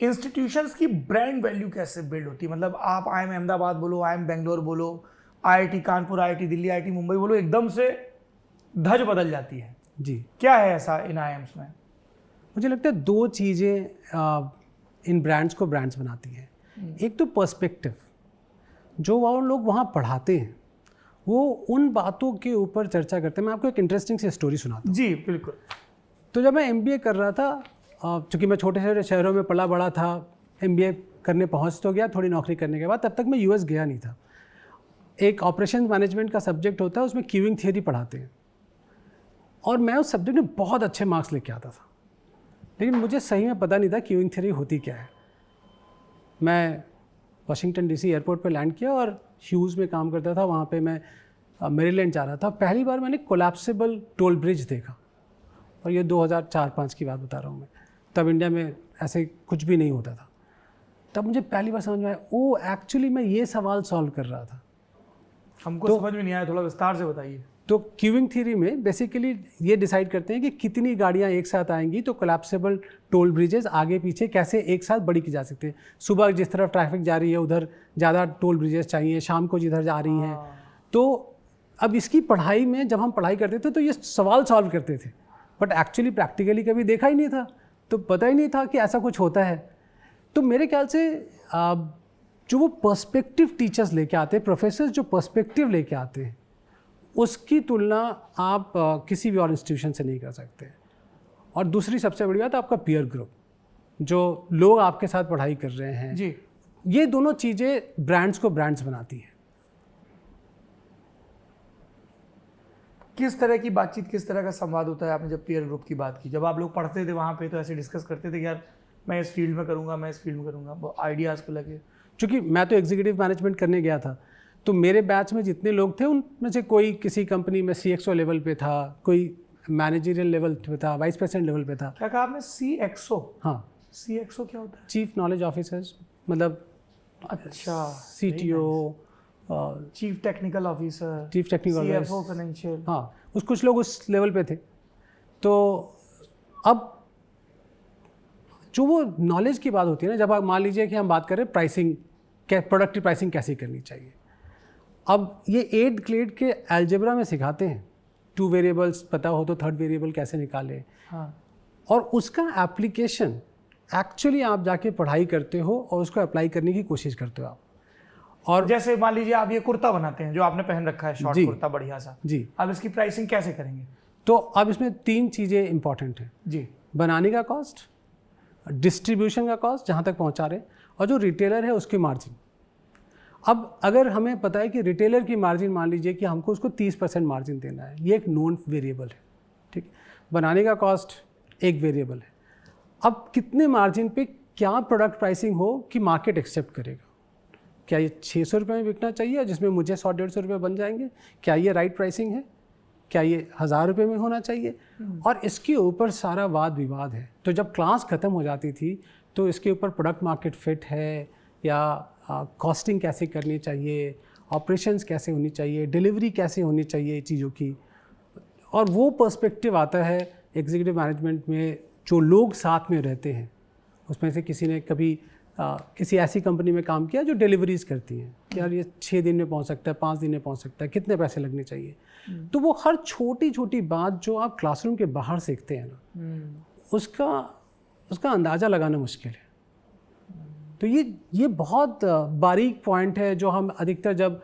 Institutions की brand value कैसे build होती है? मतलब आप IIM अहमदाबाद बोलो, IIM बेंगलोर बोलो, IIT Kanpur, IIT Delhi, IIT Mumbai बोलो, एकदम से धज बदल जाती है जी। क्या है ऐसा इन IIMs में? मुझे लगता है दो चीज़ें इन ब्रांड्स को ब्रांड्स बनाती हैं। एक तो पर्सपेक्टिव, जो वो लोग वहाँ पढ़ाते हैं वो उन बातों के ऊपर चर्चा करते हैं। मैं आपको एक इंटरेस्टिंग सी स्टोरी सुनाता हूँ। जी बिल्कुल। तो जब मैं MBA कर रहा था, चूँकि मैं छोटे छोटे शहरों में पला बड़ा था, MBA करने पहुँच तो गया थोड़ी नौकरी करने के बाद, तब तक मैं US गया नहीं था। एक ऑपरेशन मैनेजमेंट का सब्जेक्ट होता है, उसमें क्यूइंग थियरी पढ़ाते हैं, और मैं उस सब्जेक्ट में बहुत अच्छे मार्क्स लेके आता था, लेकिन मुझे सही में पता नहीं था क्यूइंग थियरी होती क्या है। मैं वाशिंगटन DC एयरपोर्ट पे लैंड किया और ह्यूज़ में काम करता था, वहाँ पे मैं मेरीलैंड जा रहा था। पहली बार मैंने कोलैप्सिबल टोल ब्रिज देखा, और ये 2004-05 की बात बता रहा हूँ मैं। तब इंडिया में ऐसे कुछ भी नहीं होता था। तब मुझे पहली बार समझ में आया, ओ एक्चुअली मैं ये सवाल सॉल्व कर रहा था। हमको समझ में नहीं आया, थोड़ा विस्तार से बताइए। तो क्यूइंग थ्योरी में बेसिकली ये डिसाइड करते हैं कि कितनी गाड़ियाँ एक साथ आएंगी, तो कोलैप्सिबल टोल ब्रिजेस आगे पीछे कैसे एक साथ बड़ी की जा सकती है। सुबह जिस तरफ ट्रैफिक जा रही है उधर ज़्यादा टोल ब्रिजेस चाहिए, शाम को जिधर जा रही हैं। तो अब इसकी पढ़ाई में जब हम पढ़ाई करते थे तो ये सवाल सॉल्व करते थे, बट एक्चुअली प्रैक्टिकली कभी देखा ही नहीं था, तो पता ही नहीं था कि ऐसा कुछ होता है। तो मेरे ख्याल से जो वो पर्सपेक्टिव टीचर्स लेके आते हैं, प्रोफेसर्स जो पर्सपेक्टिव लेके आते हैं, उसकी तुलना आप किसी भी और इंस्टीट्यूशन से नहीं कर सकते। और दूसरी सबसे बड़ी बात, आपका पीयर ग्रुप, जो लोग आपके साथ पढ़ाई कर रहे हैं जी, ये दोनों चीज़ें ब्रांड्स को ब्रांड्स बनाती हैं। किस तरह की बातचीत, किस तरह का संवाद होता है? आपने जब पीयर ग्रुप की बात की, जब आप लोग पढ़ते थे वहाँ पे तो ऐसे डिस्कस करते थे कि यार मैं इस फील्ड में करूँगा, मैं इस फील्ड में करूँगा, आइडियाज़ को लगे? चूँकि मैं तो एग्जीक्यूटिव मैनेजमेंट करने गया था, तो मेरे बैच में जितने लोग थे उनमें से कोई किसी कंपनी में CXO लेवल पे था, कोई मैनेजरियल लेवल पे था, वाइस प्रेसिडेंट लेवल पे था। क्या कहा आपने? CXO? हाँ। CXO क्या होता है? चीफ नॉलेज ऑफिसर्स, मतलब अच्छा, CTO, chief technical officer, chief technical CFO financial. हाँ, कुछ लोग उस लेवल पे थे। तो अब जो वो नॉलेज की बात होती है ना, जब आप मान लीजिए कि हम बात करें प्राइसिंग, प्रोडक्ट की प्राइसिंग कैसे करनी चाहिए, अब ये 8th ग्रेड के अलजेब्रा में सिखाते हैं। 2 वेरिएबल्स पता हो तो 3rd वेरिएबल कैसे निकाले। हाँ। और उसका एप्लीकेशन एक्चुअली आप जाके पढ़ाई करते हो और उसको अप्लाई करने की कोशिश करते हो आप। और जैसे मान लीजिए आप ये कुर्ता बनाते हैं जो आपने पहन रखा है, शॉर्ट कुर्ता बढ़िया सा जी, अब इसकी प्राइसिंग कैसे करेंगे? तो अब इसमें 3 चीज़ें इंपॉर्टेंट हैं जी। बनाने का कॉस्ट, डिस्ट्रीब्यूशन का कॉस्ट जहाँ तक पहुँचा रहे, और जो रिटेलर है उसकी मार्जिन। अब अगर हमें पता है कि रिटेलर की मार्जिन, मान लीजिए कि हमको उसको 30% मार्जिन देना है, ये एक नोन वेरिएबल है, ठीक है। बनाने का कॉस्ट एक वेरिएबल है। अब कितने मार्जिन पे क्या प्रोडक्ट प्राइसिंग हो कि मार्केट एक्सेप्ट करेगा? क्या ये 600 रुपये में बिकना चाहिए जिसमें मुझे 100-150 रुपये बन जाएंगे? क्या ये राइट प्राइसिंग है? क्या ये 1000 रुपये में होना चाहिए? और इसके ऊपर सारा वाद विवाद है। तो जब क्लास ख़त्म हो जाती थी तो इसके ऊपर प्रोडक्ट मार्केट फिट है, या कॉस्टिंग कैसे करनी चाहिए, ऑपरेशंस कैसे होनी चाहिए, डिलीवरी कैसे होनी चाहिए चीज़ों की। और वो पर्सपेक्टिव आता है एग्जीक्यूटिव मैनेजमेंट में, जो लोग साथ में रहते हैं। उसमें से किसी ने कभी किसी ऐसी कंपनी में काम किया जो डिलीवरीज करती हैं कि यार ये 6 दिन में पहुंच सकता है, 5 दिन में पहुंच सकता है, कितने पैसे लगने चाहिए। तो वो हर छोटी छोटी बात जो आप क्लासरूम के बाहर सीखते हैं ना, उसका अंदाज़ा लगाना मुश्किल है। तो ये बहुत बारीक पॉइंट है जो हम अधिकतर जब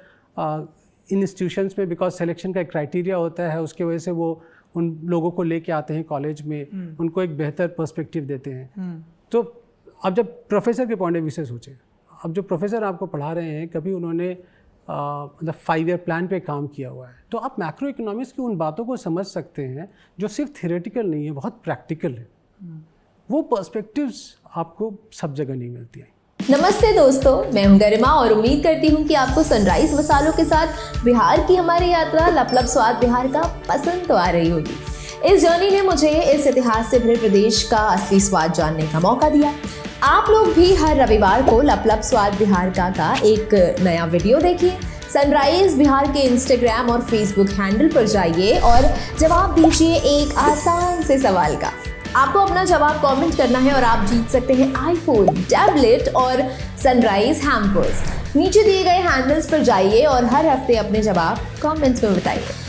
इंस्टीट्यूशंस में, बिकॉज सिलेक्शन का एक क्राइटेरिया होता है, उसके वजह से वो उन लोगों को लेके आते हैं कॉलेज में, उनको एक बेहतर पर्सपेक्टिव देते हैं। तो अब जब प्रोफेसर के पॉइंट ऑफ व्यू से सोचें, अब जो प्रोफेसर आपको पढ़ा रहे हैं कभी उन्होंने मतलब 5 ईयर प्लान पे काम किया हुआ है, तो आप मैक्रो इकोनॉमिक्स की उन बातों को समझ सकते हैं जो सिर्फ थियोरेटिकल नहीं है, बहुत प्रैक्टिकल है। वो पर्सपेक्टिव्स आपको सब जगह नहीं मिलती है। नमस्ते दोस्तों, मैं हूं गरिमा और उम्मीद करती हूं कि आपको सनराइज मसालों के साथ बिहार की हमारी यात्रा लपलप स्वाद बिहार का पसंद तो आ रही होगी। इस जर्नी ने मुझे इस इतिहास से भरे प्रदेश का असली स्वाद जानने का मौका दिया। आप लोग भी हर रविवार को लपलप स्वाद बिहार का एक नया वीडियो देखिए। सनराइज बिहार के इंस्टाग्राम और फेसबुक हैंडल पर जाइए और जवाब दीजिए एक आसान से सवाल का। आपको अपना जवाब कमेंट करना है और आप जीत सकते हैं आईफोन, टैबलेट और सनराइज हैम्पर्स। नीचे दिए गए हैंडल्स पर जाइए और हर हफ्ते अपने जवाब कमेंट्स में बताइए।